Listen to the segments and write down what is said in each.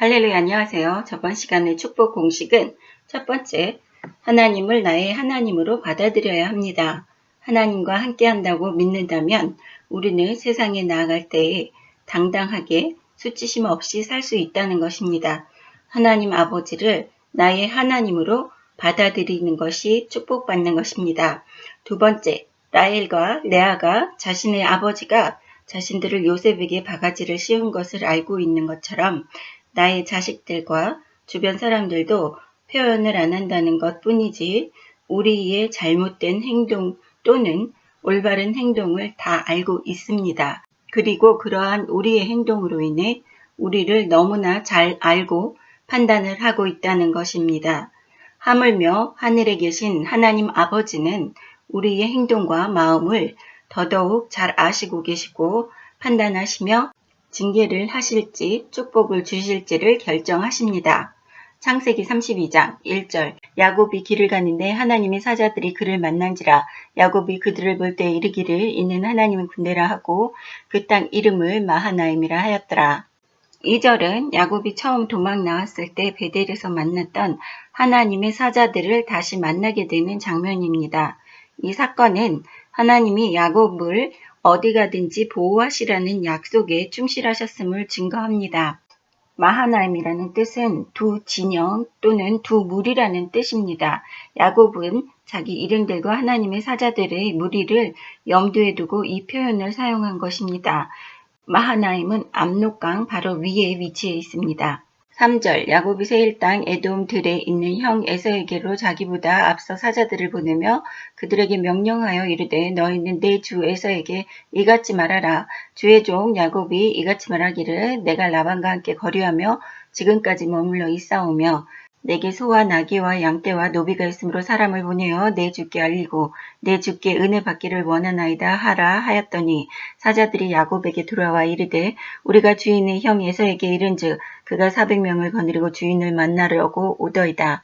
할렐루야, 안녕하세요. 저번 시간의 축복 공식은 첫 번째, 하나님을 나의 하나님으로 받아들여야 합니다. 하나님과 함께 한다고 믿는다면 우리는 세상에 나아갈 때에 당당하게 수치심 없이 살 수 있다는 것입니다. 하나님 아버지를 나의 하나님으로 받아들이는 것이 축복받는 것입니다. 두 번째, 라헬과 레아가 자신의 아버지가 자신들을 요셉에게 바가지를 씌운 것을 알고 있는 것처럼 나의 자식들과 주변 사람들도 표현을 안 한다는 것 뿐이지 우리의 잘못된 행동 또는 올바른 행동을 다 알고 있습니다. 그리고 그러한 우리의 행동으로 인해 우리를 너무나 잘 알고 판단을 하고 있다는 것입니다. 하물며 하늘에 계신 하나님 아버지는 우리의 행동과 마음을 더더욱 잘 아시고 계시고 판단하시며 징계를 하실지 축복을 주실지를 결정하십니다. 창세기 32장 1절 야곱이 길을 가는데 하나님의 사자들이 그를 만난지라 야곱이 그들을 볼 때 이르기를 이는 하나님의 군대라 하고 그 땅 이름을 마하나임이라 하였더라. 2절은 야곱이 처음 도망 나왔을 때 베델에서 만났던 하나님의 사자들을 다시 만나게 되는 장면입니다. 이 사건은 하나님이 야곱을 어디 가든지 보호하시라는 약속에 충실하셨음을 증거합니다. 마하나임이라는 뜻은 두 진영 또는 두 무리라는 뜻입니다. 야곱은 자기 일행들과 하나님의 사자들의 무리를 염두에 두고 이 표현을 사용한 것입니다. 마하나임은 압록강 바로 위에 위치해 있습니다. 3절 야곱이 세일 땅 에돔 들에 있는 형 에서에게로 자기보다 앞서 사자들을 보내며 그들에게 명령하여 이르되 너희는 내 주 에서에게 이같이 말하라. 주의 종 야곱이 이같이 말하기를 내가 라반과 함께 거류하며 지금까지 머물러 있사오며 내게 소와 나귀와 양떼와 노비가 있으므로 사람을 보내어 내 주께 알리고 내 주께 은혜 받기를 원하나이다 하라 하였더니 사자들이 야곱에게 돌아와 이르되 우리가 주인의 형 에서에게 이른즉 그가 400명을 거느리고 주인을 만나려고 오더이다.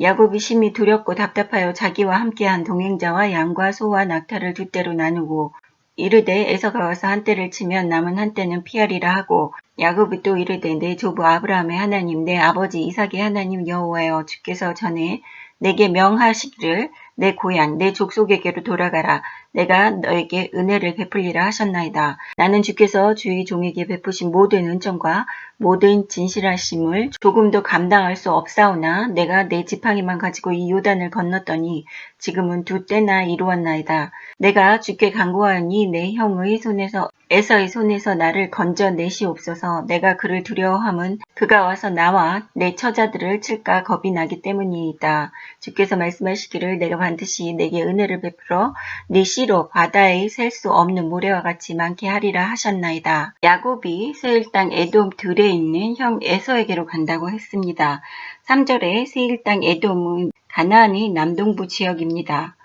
야곱이 심히 두렵고 답답하여 자기와 함께한 동행자와 양과 소와 낙타를 두 떼로 나누고 이르되 에서가 와서 한 떼를 치면 남은 한 떼는 피하리라 하고 야곱이 또 이르되 내 조부 아브라함의 하나님 내 아버지 이삭의 하나님 여호와여 주께서 전에 내게 명하시기를 내 고향 내 족속에게로 돌아가라. 내가 너에게 은혜를 베풀리라 하셨나이다. 나는 주께서 주의 종에게 베푸신 모든 은총과 모든 진실하심을 조금도 감당할 수 없사오나 내가 내 지팡이만 가지고 이 요단을 건넜더니 지금은 두 때나 이루었나이다. 내가 주께 간구하니 내 형의 손에서 에서의 손에서 나를 건져내시옵소서. 내가 그를 두려워함은 그가 와서 나와 내 처자들을 칠까 겁이 나기 때문이다. 주께서 말씀하시기를 내가 반드시 내게 은혜를 베풀어 네 씨로 바다에 셀 수 없는 모래와 같이 많게 하리라 하셨나이다. 야곱이 세일 땅 에돔 들에 있는 형 에서에게로 간다고 했습니다. 3절에 세일 땅 에돔은 가나안의 남동부 지역입니다.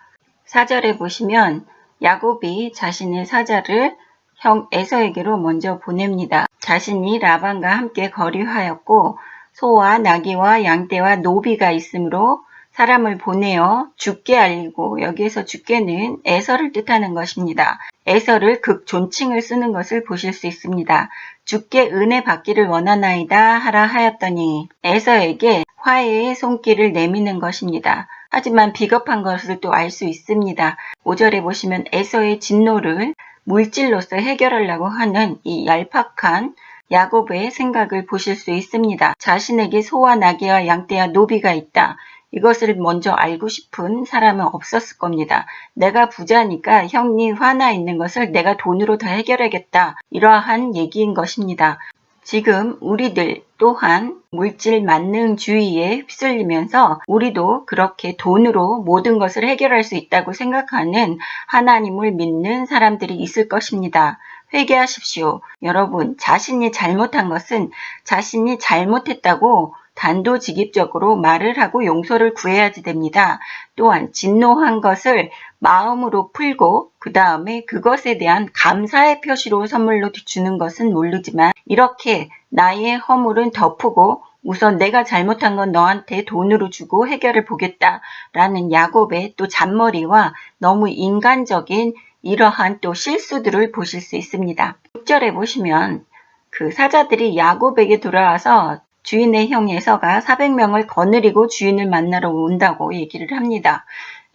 4절에 보시면 야곱이 자신의 사자를 형 에서에게로 먼저 보냅니다. 자신이 라반과 함께 거류하였고 소와 나귀와 양떼와 노비가 있으므로 사람을 보내어 주께 알리고 여기에서 주께는 에서를 뜻하는 것입니다. 에서를 극존칭을 쓰는 것을 보실 수 있습니다. 주께 은혜 받기를 원하나이다 하라 하였더니 에서에게 화해의 손길을 내미는 것입니다. 하지만 비겁한 것을 또 알 수 있습니다. 5절에 보시면 에서의 진노를 물질로서 해결하려고 하는 이 얄팍한 야곱의 생각을 보실 수 있습니다. 자신에게 소와 나귀와 양떼와 노비가 있다. 이것을 먼저 알고 싶은 사람은 없었을 겁니다. 내가 부자니까 형이 화나 있는 것을 내가 돈으로 다 해결하겠다. 이러한 얘기인 것입니다. 지금 우리들 또한 물질 만능주의에 휩쓸리면서 우리도 그렇게 돈으로 모든 것을 해결할 수 있다고 생각하는 하나님을 믿는 사람들이 있을 것입니다. 회개하십시오. 여러분, 자신이 잘못한 것은 자신이 잘못했다고 단도직입적으로 말을 하고 용서를 구해야지 됩니다. 또한 진노한 것을 마음으로 풀고 그 다음에 그것에 대한 감사의 표시로 선물로 주는 것은 모르지만 이렇게 나의 허물은 덮고 우선 내가 잘못한 건 너한테 돈으로 주고 해결을 보겠다라는 야곱의 또 잔머리와 너무 인간적인 이러한 또 실수들을 보실 수 있습니다. 6절에 보시면 그 사자들이 야곱에게 돌아와서 주인의 형 에서가 400명을 거느리고 주인을 만나러 온다고 얘기를 합니다.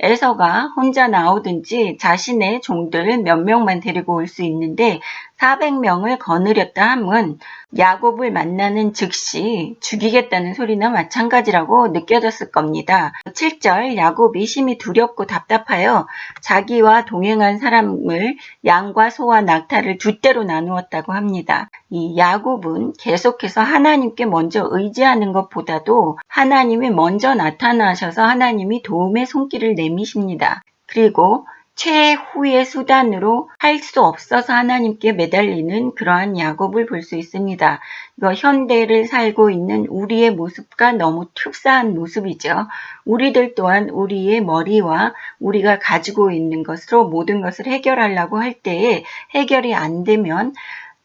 에서가 혼자 나오든지 자신의 종들 몇 명만 데리고 올 수 있는데 400명을 거느렸다 함은 야곱을 만나는 즉시 죽이겠다는 소리나 마찬가지라고 느껴졌을 겁니다. 7절 야곱이 심히 두렵고 답답하여 자기와 동행한 사람을 양과 소와 낙타를 두 떼로 나누었다고 합니다. 이 야곱은 계속해서 하나님께 먼저 의지하는 것보다도 하나님이 먼저 나타나셔서 하나님이 도움의 손길을 내미십니다. 그리고 최후의 수단으로 할 수 없어서 하나님께 매달리는 그러한 야곱을 볼 수 있습니다. 이거 현대를 살고 있는 우리의 모습과 너무 흡사한 모습이죠. 우리들 또한 우리의 머리와 우리가 가지고 있는 것으로 모든 것을 해결하려고 할 때에 해결이 안 되면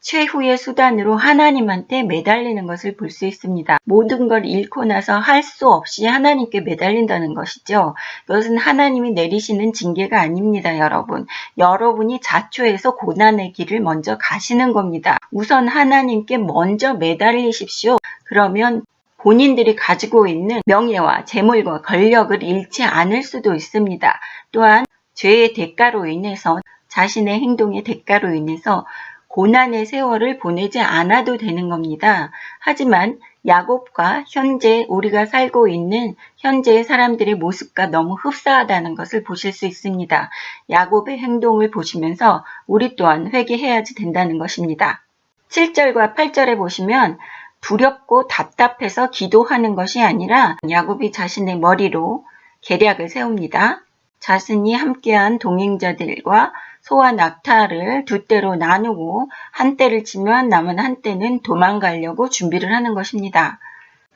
최후의 수단으로 하나님한테 매달리는 것을 볼 수 있습니다. 모든 걸 잃고 나서 할 수 없이 하나님께 매달린다는 것이죠. 이것은 하나님이 내리시는 징계가 아닙니다, 여러분. 여러분이 자초해서 고난의 길을 먼저 가시는 겁니다. 우선 하나님께 먼저 매달리십시오. 그러면 본인들이 가지고 있는 명예와 재물과 권력을 잃지 않을 수도 있습니다. 또한 죄의 대가로 인해서 자신의 행동의 대가로 인해서 고난의 세월을 보내지 않아도 되는 겁니다. 하지만 야곱과 현재 우리가 살고 있는 현재의 사람들의 모습과 너무 흡사하다는 것을 보실 수 있습니다. 야곱의 행동을 보시면서 우리 또한 회개해야지 된다는 것입니다. 7절과 8절에 보시면 두렵고 답답해서 기도하는 것이 아니라 야곱이 자신의 머리로 계략을 세웁니다. 자신이 함께한 동행자들과 소와 낙타를 두 떼로 나누고 한 떼를 치면 남은 한 떼는 도망가려고 준비를 하는 것입니다.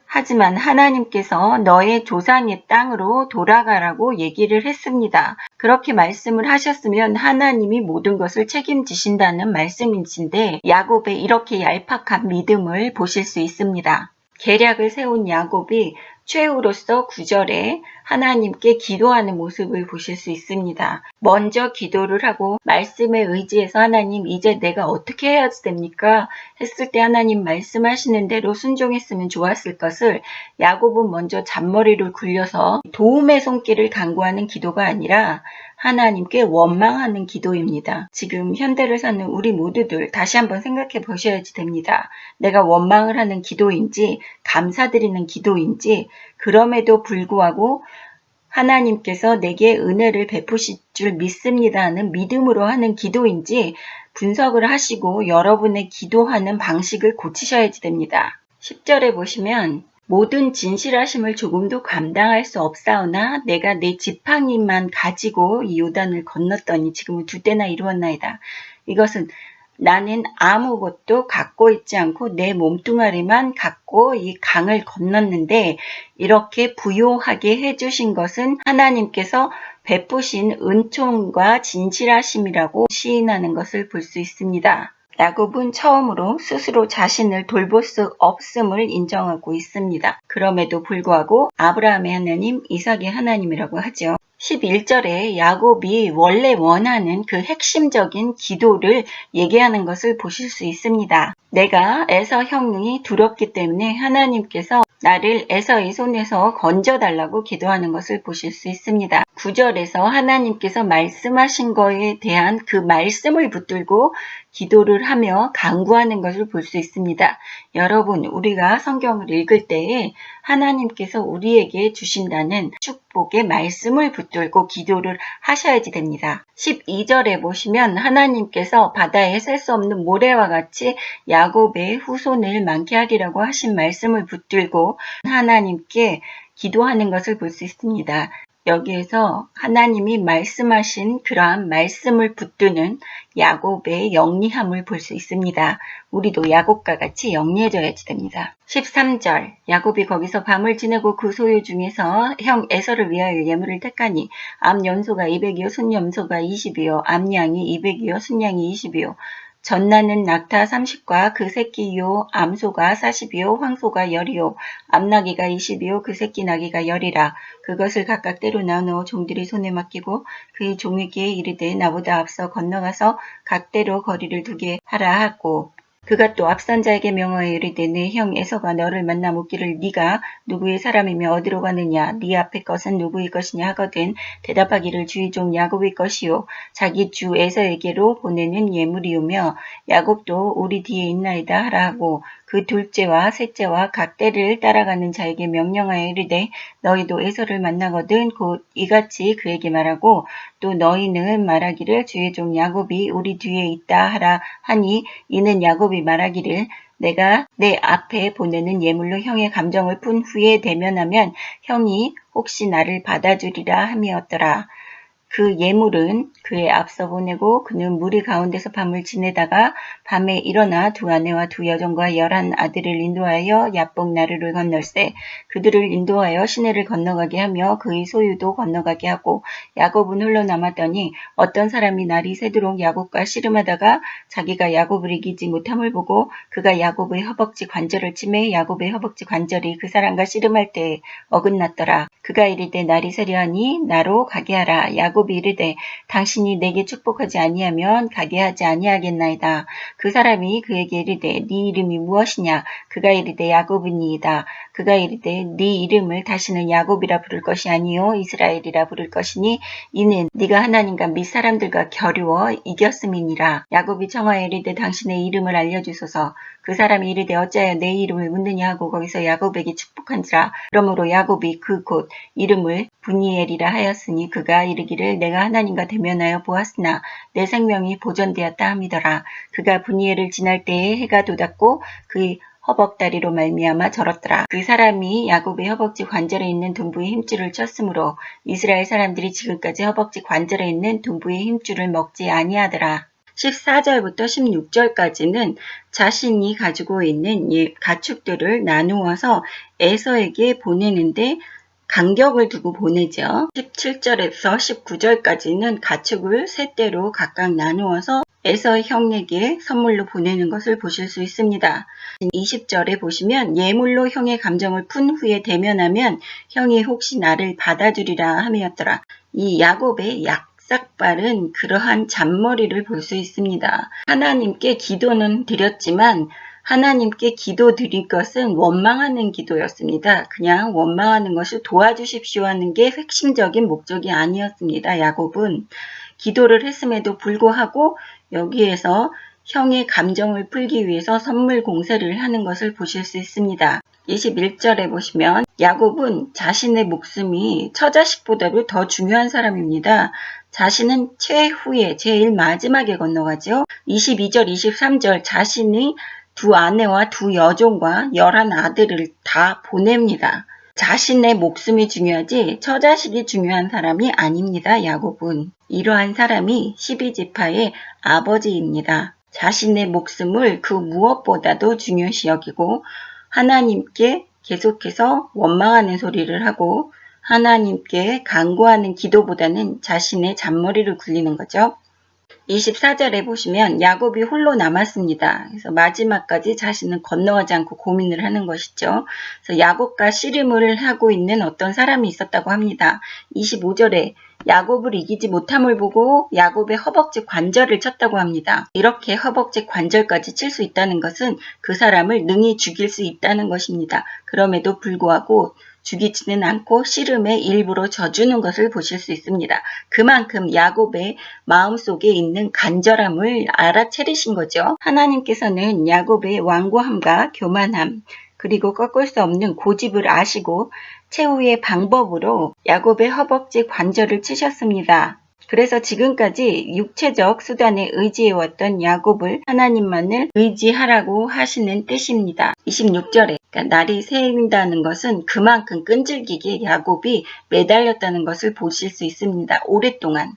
하지만 하나님께서 너의 조상의 땅으로 돌아가라고 얘기를 했습니다. 그렇게 말씀을 하셨으면 하나님이 모든 것을 책임지신다는 말씀이신데 야곱의 이렇게 얄팍한 믿음을 보실 수 있습니다. 계략을 세운 야곱이 최후로서 9절에 하나님께 기도하는 모습을 보실 수 있습니다. 먼저 기도를 하고 말씀에 의지해서 하나님 이제 내가 어떻게 해야 됩니까? 했을 때 하나님 말씀하시는 대로 순종했으면 좋았을 것을 야곱은 먼저 잔머리를 굴려서 도움의 손길을 간구하는 기도가 아니라 하나님께 원망하는 기도입니다. 지금 현대를 사는 우리 모두들 다시 한번 생각해 보셔야지 됩니다. 내가 원망을 하는 기도인지 감사드리는 기도인지 그럼에도 불구하고 하나님께서 내게 은혜를 베푸실 줄 믿습니다 하는 믿음으로 하는 기도인지 분석을 하시고 여러분의 기도하는 방식을 고치셔야지 됩니다. 10절에 보시면 모든 진실하심을 조금도 감당할 수 없사오나 내가 내 지팡이만 가지고 이 요단을 건넜더니 지금은 두 때나 이루었나이다. 이것은 나는 아무것도 갖고 있지 않고 내 몸뚱아리만 갖고 이 강을 건넜는데 이렇게 부요하게 해주신 것은 하나님께서 베푸신 은총과 진실하심이라고 시인하는 것을 볼 수 있습니다. 야곱은 처음으로 스스로 자신을 돌볼 수 없음을 인정하고 있습니다. 그럼에도 불구하고 아브라함의 하나님, 이삭의 하나님이라고 하죠. 11절에 야곱이 원래 원하는 그 핵심적인 기도를 얘기하는 것을 보실 수 있습니다. 내가 에서 형이 두렵기 때문에 하나님께서 나를 에서의 손에서 건져달라고 기도하는 것을 보실 수 있습니다. 9절에서 하나님께서 말씀하신 거에 대한 그 말씀을 붙들고 기도를 하며 간구하는 것을 볼 수 있습니다. 여러분, 우리가 성경을 읽을 때에 하나님께서 우리에게 주신다는 축복의 말씀을 붙들고 기도를 하셔야지 됩니다. 12절에 보시면 하나님께서 바다에 셀 수 없는 모래와 같이 야곱의 후손을 많게 하리라고 하신 말씀을 붙들고 하나님께 기도하는 것을 볼 수 있습니다. 여기에서 하나님이 말씀하신 그러한 말씀을 붙드는 야곱의 영리함을 볼 수 있습니다. 우리도 야곱과 같이 영리해져야지 됩니다. 13절 야곱이 거기서 밤을 지내고 그 소유 중에서 형 에서를 위하여 예물을 택하니 암 연소가 200이요 순 염소가 20이요 암양이 200이요 순양이 20이요 젖나는 낙타 30과 그 새끼요 암소가 40이요 황소가 10이요 암나귀가 20이요 그 새끼 나귀가 10이라 그것을 각각 때로 나누어 종들이 손에 맡기고 그의 종에게 이르되 나보다 앞서 건너가서 각대로 거리를 두게 하라 하고 그가 또 앞선 자에게 명하여 이르되 내 형 에서가 너를 만나 묻기를 네가 누구의 사람이며 어디로 가느냐 네 앞에 것은 누구의 것이냐 하거든 대답하기를 주의 종 야곱의 것이요 자기 주 에서에게로 보내는 예물이오며 야곱도 우리 뒤에 있나이다 하라 하고 그 둘째와 셋째와 각 때를 따라가는 자에게 명령하여 이르되 너희도 에서를 만나거든 곧 이같이 그에게 말하고 또 너희는 말하기를 주의 종 야곱이 우리 뒤에 있다 하라 하니 이는 야곱이 말하기를 내가 내 앞에 보내는 예물로 형의 감정을 푼 후에 대면하면 형이 혹시 나를 받아주리라 함이었더라. 그 예물은 그의 앞서 보내고 그는 무리 가운데서 밤을 지내다가 밤에 일어나 두 아내와 두 여종과 11 아들을 인도하여 야복 나루를 건널세 그들을 인도하여 시내를 건너가게 하며 그의 소유도 건너가게 하고 야곱은 홀로 남았더니 어떤 사람이 날이 새도록 야곱과 씨름하다가 자기가 야곱을 이기지 못함을 보고 그가 야곱의 허벅지 관절을 치매 야곱의 허벅지 관절이 그 사람과 씨름할 때에 어긋났더라. 그가 이르되 날이 새려하니 나로 가게 하라. 야곱이 이르되 당신이 내게 축복하지 아니하면 가게 하지 아니하겠나이다. 그 사람이 그에게 이르되 네 이름이 무엇이냐? 그가 이르되 야곱이니이다. 그가 이르되 네 이름을 다시는 야곱이라 부를 것이 아니요 이스라엘이라 부를 것이니 이는 네가 하나님과 및 사람들과 겨루어 이겼음이니라. 야곱이 청하여 이르되 당신의 이름을 알려주소서. 그 사람이 이르되 어찌하여 내 이름을 묻느냐 하고 거기서 야곱에게 축복한지라. 그러므로 야곱이 그 곳 이름을 브니엘이라 하였으니 그가 이르기를 내가 하나님과 대면하여 보았으나 내 생명이 보존되었다 함이더라. 그가 브니엘을 지날 때에 해가 돋았고 그의 허벅다리로 말미암아 절었더라. 그 사람이 야곱의 허벅지 관절에 있는 둔부의 힘줄을 쳤으므로 이스라엘 사람들이 지금까지 허벅지 관절에 있는 둔부의 힘줄을 먹지 아니하더라. 14절부터 16절까지는 자신이 가지고 있는 가축들을 나누어서 에서에게 보내는데 간격을 두고 보내죠. 17절에서 19절까지는 가축을 세 떼로 각각 나누어서 에서 형에게 선물로 보내는 것을 보실 수 있습니다. 20절에 보시면 예물로 형의 감정을 푼 후에 대면하면 형이 혹시 나를 받아주리라 함이었더라. 이 야곱의 약삭발은 그러한 잔머리를 볼 수 있습니다. 하나님께 기도는 드렸지만 하나님께 기도 드릴 것은 원망하는 기도였습니다. 그냥 원망하는 것을 도와주십시오 하는 게 핵심적인 목적이 아니었습니다. 야곱은 기도를 했음에도 불구하고 여기에서 형의 감정을 풀기 위해서 선물 공세를 하는 것을 보실 수 있습니다. 21절에 보시면 야곱은 자신의 목숨이 처자식보다도 더 중요한 사람입니다. 자신은 최후에 제일 마지막에 건너가죠. 22절, 23절 자신이 두 아내와 두 여종과 11 아들을 다 보냅니다. 자신의 목숨이 중요하지 처자식이 중요한 사람이 아닙니다. 야곱은. 이러한 사람이 12지파의 아버지입니다. 자신의 목숨을 그 무엇보다도 중요시 여기고 하나님께 계속해서 원망하는 소리를 하고 하나님께 간구하는 기도보다는 자신의 잔머리를 굴리는 거죠. 24절에 보시면 야곱이 홀로 남았습니다. 그래서 마지막까지 자신은 건너가지 않고 고민을 하는 것이죠. 그래서 야곱과 씨름을 하고 있는 어떤 사람이 있었다고 합니다. 25절에 야곱을 이기지 못함을 보고 야곱의 허벅지 관절을 쳤다고 합니다. 이렇게 허벅지 관절까지 칠 수 있다는 것은 그 사람을 능히 죽일 수 있다는 것입니다. 그럼에도 불구하고 죽이지는 않고 씨름에 일부러 져주는 것을 보실 수 있습니다. 그만큼 야곱의 마음속에 있는 간절함을 알아차리신 거죠. 하나님께서는 야곱의 완고함과 교만함 그리고 꺾을 수 없는 고집을 아시고 최후의 방법으로 야곱의 허벅지 관절을 치셨습니다. 그래서 지금까지 육체적 수단에 의지해왔던 야곱을 하나님만을 의지하라고 하시는 뜻입니다. 26절에 날이 새인다는 것은 그만큼 끈질기게 야곱이 매달렸다는 것을 보실 수 있습니다. 오랫동안.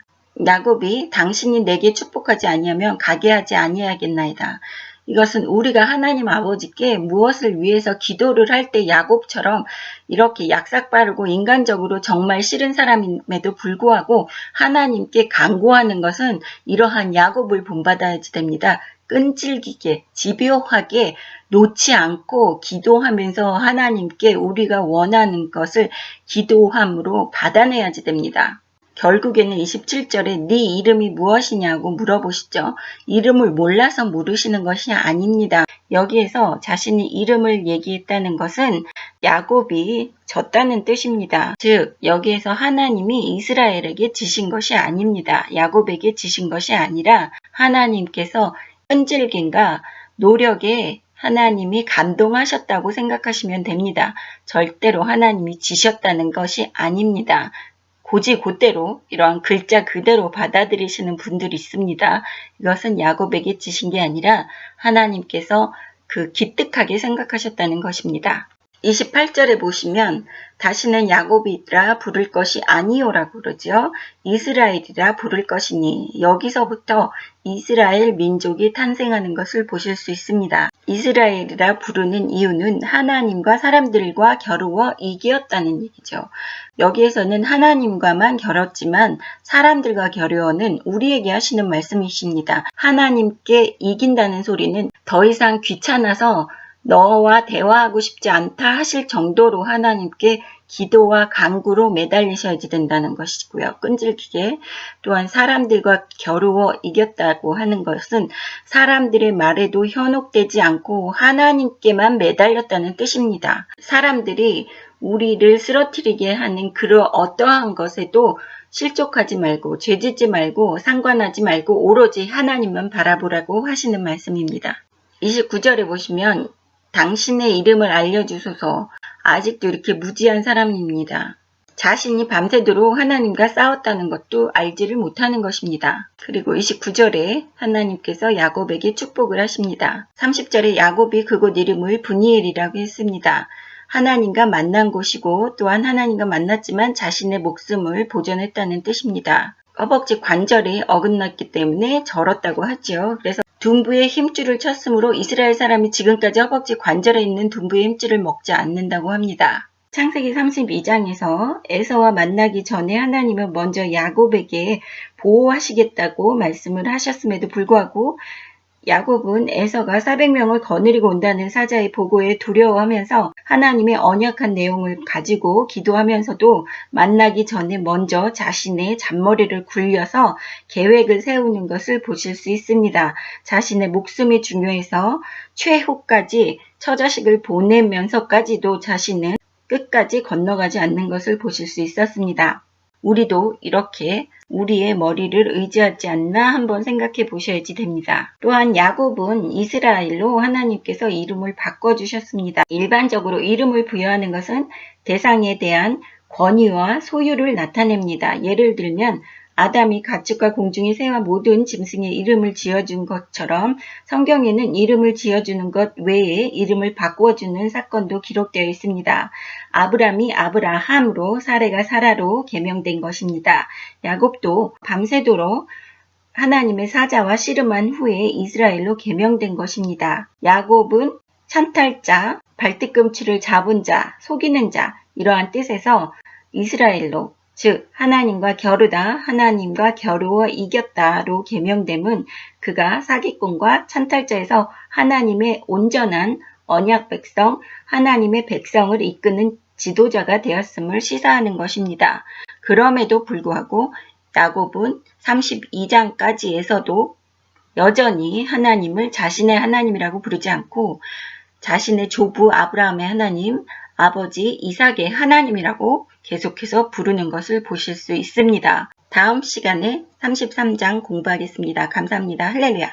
야곱이 당신이 내게 축복하지 아니하면 가게 하지 아니하겠나이다. 이것은 우리가 하나님 아버지께 무엇을 위해서 기도를 할 때 야곱처럼 이렇게 약삭 빠르고 인간적으로 정말 싫은 사람임에도 불구하고 하나님께 간구하는 것은 이러한 야곱을 본받아야지 됩니다. 끈질기게 집요하게 놓지 않고 기도하면서 하나님께 우리가 원하는 것을 기도함으로 받아내야지 됩니다. 결국에는 27절에 네 이름이 무엇이냐고 물어보시죠. 이름을 몰라서 물으시는 것이 아닙니다. 여기에서 자신이 이름을 얘기했다는 것은 야곱이 졌다는 뜻입니다. 즉 여기에서 하나님이 이스라엘에게 지신 것이 아닙니다. 야곱에게 지신 것이 아니라 하나님께서 끈질김과 노력에 하나님이 감동하셨다고 생각하시면 됩니다. 절대로 하나님이 지셨다는 것이 아닙니다. 곧대로 이러한 글자 그대로 받아들이시는 분들이 있습니다. 이것은 야곱에게 지신 게 아니라 하나님께서 기특하게 생각하셨다는 것입니다. 28절에 보시면 다시는 야곱이라 부를 것이 아니오라고 그러죠. 이스라엘이라 부를 것이니 여기서부터 이스라엘 민족이 탄생하는 것을 보실 수 있습니다. 이스라엘이라 부르는 이유는 하나님과 사람들과 겨루어 이기었다는 얘기죠. 여기에서는 하나님과만 겨뤘지만 사람들과 겨루어는 우리에게 하시는 말씀이십니다. 하나님께 이긴다는 소리는 더 이상 귀찮아서 너와 대화하고 싶지 않다 하실 정도로 하나님께 기도와 간구로 매달리셔야지 된다는 것이고요. 끈질기게 또한 사람들과 겨루어 이겼다고 하는 것은 사람들의 말에도 현혹되지 않고 하나님께만 매달렸다는 뜻입니다. 사람들이 우리를 쓰러뜨리게 하는 그런 어떠한 것에도 실족하지 말고 죄짓지 말고 상관하지 말고 오로지 하나님만 바라보라고 하시는 말씀입니다. 29절에 보시면 당신의 이름을 알려주소서. 아직도 이렇게 무지한 사람입니다. 자신이 밤새도록 하나님과 싸웠다는 것도 알지를 못하는 것입니다. 그리고 29절에 하나님께서 야곱에게 축복을 하십니다. 30절에 야곱이 그곳 이름을 브니엘이라고 했습니다. 하나님과 만난 곳이고 또한 하나님과 만났지만 자신의 목숨을 보존했다는 뜻입니다. 허벅지 관절이 어긋났기 때문에 절었다고 하죠. 그래서 둔부의 힘줄을 쳤으므로 이스라엘 사람이 지금까지 허벅지 관절에 있는 둔부의 힘줄을 먹지 않는다고 합니다. 창세기 32장에서 에서와 만나기 전에 하나님은 먼저 야곱에게 보호하시겠다고 말씀을 하셨음에도 불구하고 야곱은 에서가 400명을 거느리고 온다는 사자의 보고에 두려워하면서 하나님의 언약한 내용을 가지고 기도하면서도 만나기 전에 먼저 자신의 잔머리를 굴려서 계획을 세우는 것을 보실 수 있습니다. 자신의 목숨이 중요해서 최후까지 처자식을 보내면서까지도 자신은 끝까지 건너가지 않는 것을 보실 수 있었습니다. 우리도 이렇게 우리의 머리를 의지하지 않나 한번 생각해 보셔야지 됩니다. 또한 야곱은 이스라엘로 하나님께서 이름을 바꿔주셨습니다. 일반적으로 이름을 부여하는 것은 대상에 대한 권위와 소유를 나타냅니다. 예를 들면 아담이 가축과 공중의 새와 모든 짐승에 이름을 지어준 것처럼 성경에는 이름을 지어주는 것 외에 이름을 바꾸어주는 사건도 기록되어 있습니다. 아브람이 아브라함으로 사레가 사라로 개명된 것입니다. 야곱도 밤새도록 하나님의 사자와 씨름한 후에 이스라엘로 개명된 것입니다. 야곱은 찬탈자, 발뒤꿈치를 잡은 자, 속이는 자 이러한 뜻에서 이스라엘로 즉 하나님과 겨루다, 하나님과 겨루어 이겼다로 개명됨은 그가 사기꾼과 찬탈자에서 하나님의 온전한 언약 백성, 하나님의 백성을 이끄는 지도자가 되었음을 시사하는 것입니다. 그럼에도 불구하고 야곱은 32장까지에서도 여전히 하나님을 자신의 하나님이라고 부르지 않고 자신의 조부 아브라함의 하나님, 아버지 이삭의 하나님이라고 계속해서 부르는 것을 보실 수 있습니다. 다음 시간에 33장 공부하겠습니다. 감사합니다. 할렐루야.